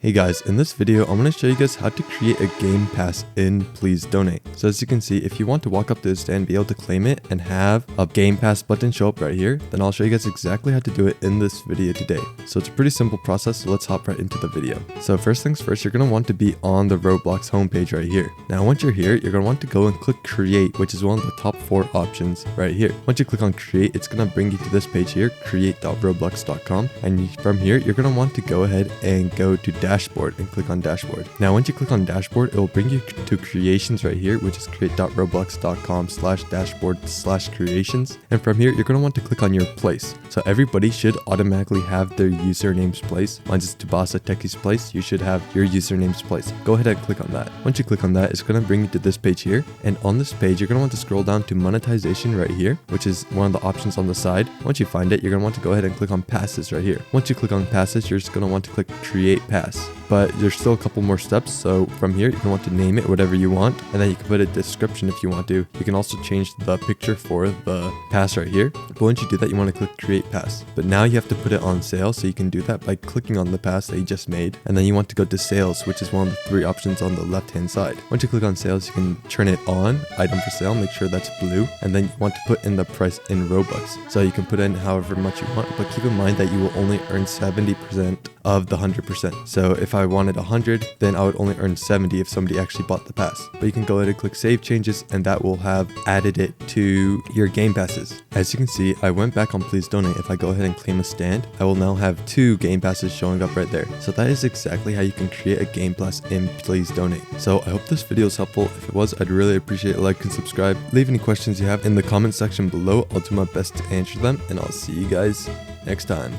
Hey guys, in this video, I'm going to show you guys how to create a game pass in Please Donate. So as you can see, if you want to walk up to the stand, be able to claim it and have a game pass button show up right here, then I'll show you guys exactly how to do it in this video today. So it's a pretty simple process, so let's hop right into the video. So first things first, you're going to want to be on the Roblox homepage right here. Now once you're here, you're going to want to go and click create, which is one of the top 4 options right here. Once you click on create, it's going to bring you to this page here, create.roblox.com. And from here, you're going to want to go ahead and go to dashboard and click on dashboard. Now once you click on dashboard, it will bring you to creations right here, which is create.roblox.com/dashboard/creations. And from here, you're going to want to click on your place. So everybody should automatically have their username's place. Mine is Tubasa Techie's place. You should have your username's place. Go ahead and click on that. Once you click on that, it's going to bring you to this page here. And on this page, you're going to want to scroll down to monetization right here, which is one of the options on the side. Once you find it, you're going to want to go ahead and click on passes right here. Once you click on passes, you're just going to want to click create pass. But there's still a couple more steps. So from here, you can want to name it whatever you want, and then you can put a description if you want to. You can also change the picture for the pass right here. But once you do that, you want to click create pass. But now you have to put it on sale. So you can do that by clicking on the pass that you just made. And then you want to go to sales, which is one of the 3 options on the left hand side. Once you click on sales, you can turn it on, item for sale, make sure that's blue. And then you want to put in the price in Robux. So you can put in however much you want, but keep in mind that you will only earn 70% of the 100%. So if I wanted 100, then I would only earn 70 if somebody actually bought the pass. But you can go ahead and click save changes, and that will have added it to your game passes. As you can see, I went back on Please Donate. If I go ahead and claim a stand, I will now have 2 game passes showing up right there. So that is exactly how you can create a game pass in Please Donate. So I hope this video is helpful. If it was, I'd really appreciate a like and subscribe. Leave any questions you have in the comment section below. I'll do my best to answer them, and I'll see you guys next time.